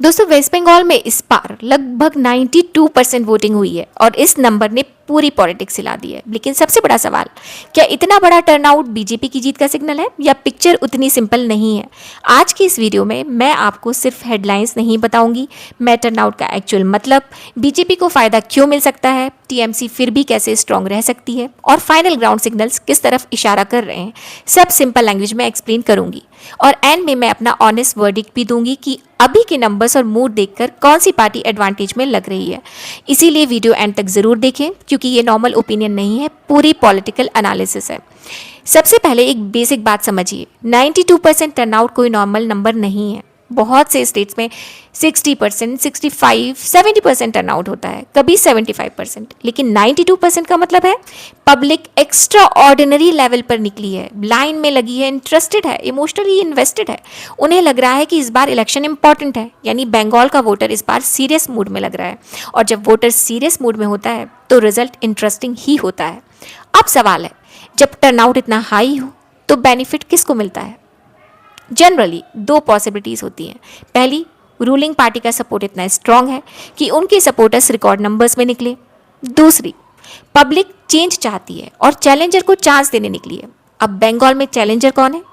दोस्तों वेस्ट बंगाल में इस बार लगभग 92% वोटिंग हुई है और इस नंबर ने पूरी पॉलिटिक्स हिला दी है। लेकिन सबसे बड़ा सवाल, क्या इतना बड़ा टर्नआउट बीजेपी की जीत का सिग्नल है या पिक्चर उतनी सिंपल नहीं है? आज की इस वीडियो में मैं आपको सिर्फ हेडलाइंस नहीं बताऊंगी, मैं टर्नआउट का एक्चुअल मतलब, बीजेपी को फायदा क्यों मिल सकता है, टीएमसी फिर भी कैसे स्ट्रांग रह सकती है और फाइनल ग्राउंड सिग्नल्स किस तरफ इशारा कर रहे हैं, सब सिंपल लैंग्वेज में एक्सप्लेन करूंगी। और एंड में मैं अपना ऑनेस्ट वर्डिक्ट भी दूंगी कि अभी के नंबर्स और मूड देखकर कौन सी पार्टी एडवांटेज में लग रही है। इसीलिए वीडियो एंड तक जरूर देखें क्योंकि ये नॉर्मल ओपिनियन नहीं है, पूरी पॉलिटिकल एनालिसिस है। सबसे पहले एक बेसिक बात समझिए, 92% टर्नआउट कोई नॉर्मल नंबर नहीं है। बहुत से स्टेट्स में 60%, 65, 70% टर्नआउट होता है, कभी 75%, लेकिन 92% का मतलब है पब्लिक एक्स्ट्रा ऑर्डिनरी लेवल पर निकली है, लाइन में लगी है, इंटरेस्टेड है, इमोशनली इन्वेस्टेड है। उन्हें लग रहा है कि इस बार इलेक्शन इंपॉर्टेंट है, यानी बंगाल का वोटर इस बार सीरियस मूड में लग रहा है। और जब वोटर सीरियस मूड में होता है तो रिजल्ट इंटरेस्टिंग ही होता है। अब सवाल है, जब टर्नआउट इतना हाई हो तो बेनिफिट किसको मिलता है? जनरली दो पॉसिबिलिटीज़ होती हैं। पहली, रूलिंग पार्टी का सपोर्ट इतना स्ट्रांग है कि उनके सपोर्टर्स रिकॉर्ड नंबर्स में निकले। दूसरी, पब्लिक चेंज चाहती है और चैलेंजर को चांस देने निकली है। अब बंगाल में चैलेंजर कौन है?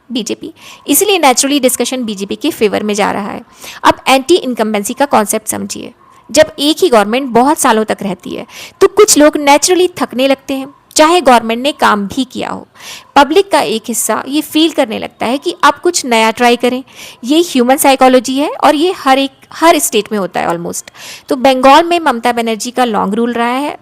बीजेपी। इसलिए नेचुरली डिस्कशन बीजेपी के फेवर में जा रहा है। अब एंटी इनकम्बेंसी का कॉन्सेप्ट समझिए। जब एक ही गवर्नमेंट बहुत सालों तक रहती है तो कुछ लोग नेचुरली थकने लगते हैं, चाहे गवर्नमेंट ने काम भी किया हो। पब्लिक का एक हिस्सा ये फील करने लगता है कि आप कुछ नया ट्राई करें। ये ह्यूमन साइकोलॉजी है और ये हर स्टेट में होता है ऑलमोस्ट। तो बंगाल में ममता बनर्जी का लॉन्ग रूल रहा है।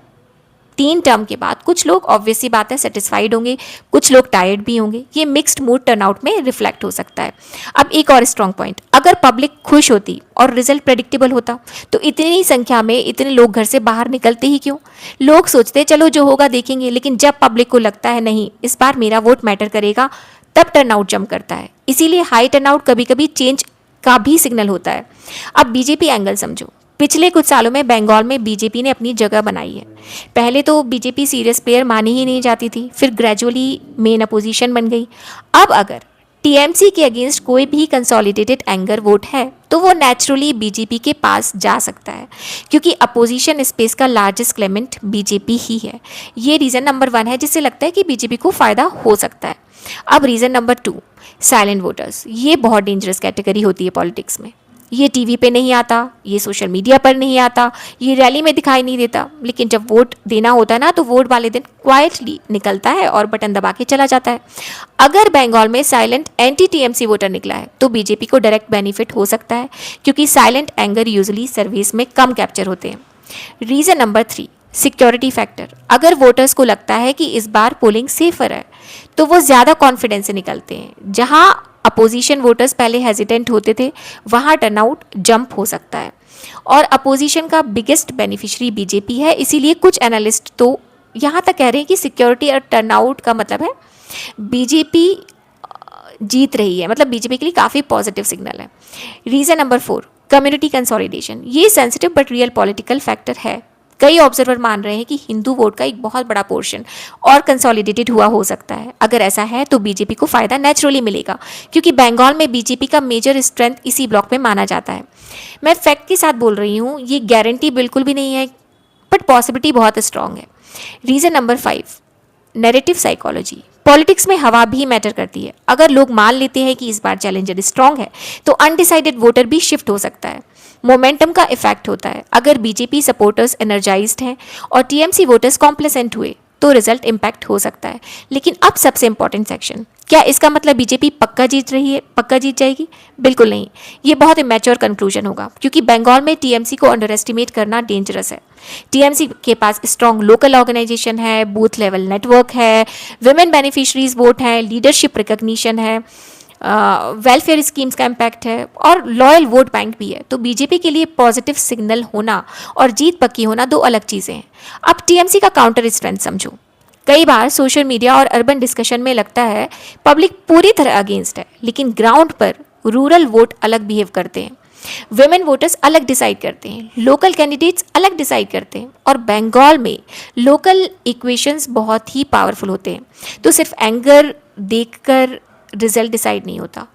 3 टर्म के बाद कुछ लोग ऑब्वियसली बात है सेटिस्फाइड होंगे, कुछ लोग टायर्ड भी होंगे। ये मिक्स्ड मूड टर्नआउट में रिफ्लेक्ट हो सकता है। अब एक और स्ट्रॉन्ग पॉइंट, अगर पब्लिक खुश होती और रिजल्ट प्रेडिक्टेबल होता तो इतनी संख्या में इतने लोग घर से बाहर निकलते ही क्यों? लोग सोचते चलो जो होगा देखेंगे, लेकिन जब पब्लिक को लगता है नहीं इस बार मेरा वोट मैटर करेगा, तब टर्नआउट जंप करता है। इसीलिए हाई टर्नआउट कभी कभी चेंज का भी सिग्नल होता है। अब बीजेपी एंगल समझो। पिछले कुछ सालों में बंगाल में बीजेपी ने अपनी जगह बनाई है। पहले तो बीजेपी सीरियस प्लेयर मानी ही नहीं जाती थी, फिर ग्रेजुअली मेन अपोजिशन बन गई। अब अगर टीएमसी के अगेंस्ट कोई भी कंसोलिडेटेड एंगर वोट है तो वो नेचुरली बीजेपी के पास जा सकता है, क्योंकि अपोजिशन स्पेस का लार्जेस्ट क्लेमेंट बीजेपी ही है। ये रीज़न नंबर 1 है जिससे लगता है कि बीजेपी को फ़ायदा हो सकता है। अब रीज़न नंबर 2, साइलेंट वोटर्स। ये बहुत डेंजरस कैटेगरी होती है पॉलिटिक्स में। ये टीवी पे नहीं आता, ये सोशल मीडिया पर नहीं आता, ये रैली में दिखाई नहीं देता, लेकिन जब वोट देना होता है ना तो वोट वाले दिन क्वाइटली निकलता है और बटन दबा के चला जाता है। अगर बंगाल में साइलेंट एंटी टीएमसी वोटर निकला है तो बीजेपी को डायरेक्ट बेनिफिट हो सकता है, क्योंकि साइलेंट एंगर यूजुअली सर्विस में कम कैप्चर होते हैं। Reason number 3, security factor. अगर वोटर्स को लगता है कि इस बार पोलिंग सेफर है तो वो ज़्यादा कॉन्फिडेंस से निकलते हैं। जहां अपोजिशन वोटर्स पहले हेजिटेंट होते थे वहां टर्नआउट जंप हो सकता है। और अपोजिशन का बिगेस्ट बेनिफिशियरी बीजेपी है, इसीलिए कुछ एनालिस्ट तो यहाँ तक कह रहे हैं कि सिक्योरिटी और टर्नआउट का मतलब है बीजेपी जीत रही है, मतलब बीजेपी के लिए काफ़ी पॉजिटिव सिग्नल है। Reason number 4, community consolidation. ये sensitive but real political factor है। कई ऑब्जर्वर मान रहे हैं कि हिंदू वोट का एक बहुत बड़ा पोर्शन और कंसोलिडेटेड हुआ हो सकता है। अगर ऐसा है तो बीजेपी को फ़ायदा नेचुरली मिलेगा, क्योंकि बंगाल में बीजेपी का मेजर स्ट्रेंथ इसी ब्लॉक में माना जाता है। मैं फैक्ट के साथ बोल रही हूँ, ये गारंटी बिल्कुल भी नहीं है, बट पॉसिबिलिटी बहुत स्ट्रांग है। Reason number 5, narrative psychology. Politics में हवा भी मैटर करती है। अगर लोग मान लेते हैं कि इस बार चैलेंजर स्ट्रांग है तो अनडिसाइडेड वोटर भी शिफ्ट हो सकता है। मोमेंटम का इफेक्ट होता है। अगर बीजेपी सपोर्टर्स एनर्जाइज्ड हैं और टीएमसी वोटर्स कॉम्प्लेसेंट हुए तो रिजल्ट इम्पैक्ट हो सकता है। लेकिन अब सबसे इंपॉर्टेंट सेक्शन, क्या इसका मतलब बीजेपी पक्का जीत रही है, पक्का जीत जाएगी? बिल्कुल नहीं। ये बहुत इमेच्योर कंक्लूजन होगा, क्योंकि बंगाल में टीएमसी को अंडर एस्टिमेट करना डेंजरस है। टीएमसी के पास स्ट्रॉन्ग लोकल ऑर्गेनाइजेशन है, बूथ लेवल नेटवर्क है, विमेन बेनिफिशरीज वोट है, लीडरशिप रिकग्निशन है, वेलफेयर स्कीम्स का इम्पैक्ट है और लॉयल वोट बैंक भी है। तो बीजेपी के लिए पॉजिटिव सिग्नल होना और जीत पक्की होना दो अलग चीज़ें हैं। अब टीएमसी का काउंटर स्ट्रेंथ समझो। कई बार सोशल मीडिया और अर्बन डिस्कशन में लगता है पब्लिक पूरी तरह अगेंस्ट है, लेकिन ग्राउंड पर रूरल वोट अलग बिहेव करते हैं, विमेन वोटर्स अलग डिसाइड करते हैं, लोकल कैंडिडेट्स अलग डिसाइड करते हैं, और बंगाल में लोकल इक्वेशंस बहुत ही पावरफुल होते हैं। तो सिर्फ एंगर देखकर रिजल्ट डिसाइड नहीं होता।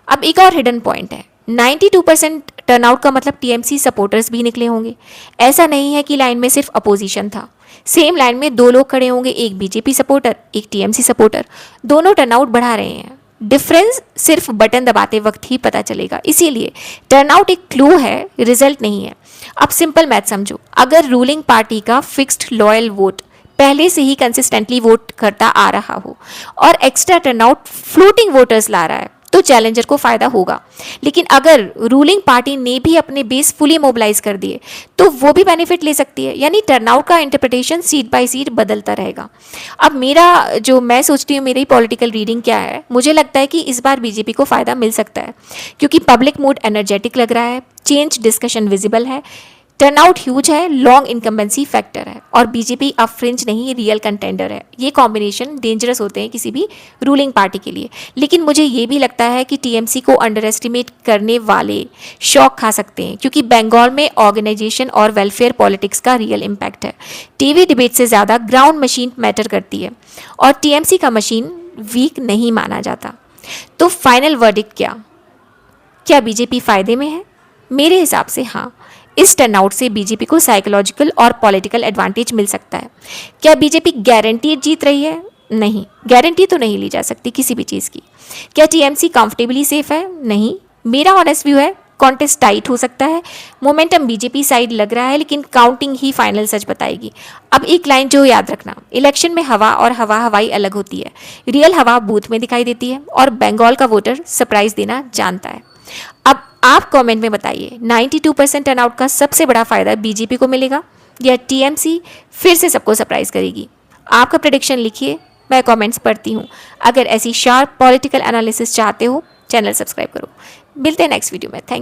अब एक और हिडन पॉइंट है, 92% टर्नआउट का मतलब टीएमसी सपोर्टर्स भी निकले होंगे। ऐसा नहीं है कि लाइन में सिर्फ अपोजिशन था, सेम लाइन में दो लोग खड़े होंगे, एक बीजेपी सपोर्टर एक टीएमसी सपोर्टर, दोनों टर्नआउट बढ़ा रहे हैं। डिफरेंस सिर्फ बटन दबाते वक्त ही पता चलेगा, इसीलिए टर्नआउट एक क्लू है, रिजल्ट नहीं है। अब सिंपल मैथ समझो, अगर रूलिंग पार्टी का फिक्स्ड लॉयल वोट पहले से ही कंसिस्टेंटली वोट करता आ रहा हो और एक्स्ट्रा टर्नआउट फ्लोटिंग वोटर्स ला रहा है तो चैलेंजर को फायदा होगा। लेकिन अगर रूलिंग पार्टी ने भी अपने बेस फुली मोबिलाइज कर दिए तो वो भी बेनिफिट ले सकती है, यानी टर्नआउट का इंटरप्रिटेशन सीट बाय सीट बदलता रहेगा। अब मैं सोचती हूँ मेरी पॉलिटिकल रीडिंग क्या है, मुझे लगता है कि इस बार बीजेपी को फायदा मिल सकता है क्योंकि पब्लिक मूड एनर्जेटिक लग रहा है, चेंज डिस्कशन विजिबल है, टर्नआउट ह्यूज है, लॉन्ग इनकम्बेंसी फैक्टर है और बीजेपी अब फ्रिंज नहीं रियल कंटेंडर है। ये कॉम्बिनेशन डेंजरस होते हैं किसी भी रूलिंग पार्टी के लिए। लेकिन मुझे ये भी लगता है कि टीएमसी को अंडर एस्टिमेट करने वाले शॉक खा सकते हैं क्योंकि बंगाल में ऑर्गेनाइजेशन और वेलफेयर पॉलिटिक्स का रियल इम्पैक्ट है। टीवी डिबेट से ज़्यादा ग्राउंड मशीन मैटर करती है और टीएमसी का मशीन वीक नहीं माना जाता। तो फाइनल वर्डिक्ट क्या बीजेपी फायदे में है? मेरे हिसाब से हाँ। इस टर्नआउट से बीजेपी को साइकोलॉजिकल और पॉलिटिकल एडवांटेज मिल सकता है। क्या बीजेपी गारंटीड जीत रही है? नहीं, गारंटी तो नहीं ली जा सकती किसी भी चीज़ की। क्या टीएमसी कंफर्टेबली सेफ है? नहीं। मेरा ऑनेस्ट व्यू है कॉन्टेस्ट टाइट हो सकता है, मोमेंटम बीजेपी साइड लग रहा है, लेकिन काउंटिंग ही फाइनल सच बताएगी। अब एक लाइन जो याद रखना, इलेक्शन में हवा और हवाई अलग होती है। रियल हवा बूथ में दिखाई देती है और बंगाल का वोटर सरप्राइज देना जानता है। अब आप कमेंट में बताइए 92% टर्नआउट का सबसे बड़ा फायदा बीजेपी को मिलेगा या टीएमसी फिर से सबको सरप्राइज करेगी? आपका प्रेडिक्शन लिखिए, मैं कमेंट्स पढ़ती हूँ। अगर ऐसी शार्प पॉलिटिकल एनालिसिस चाहते हो चैनल सब्सक्राइब करो। मिलते हैं नेक्स्ट वीडियो में। Thank you.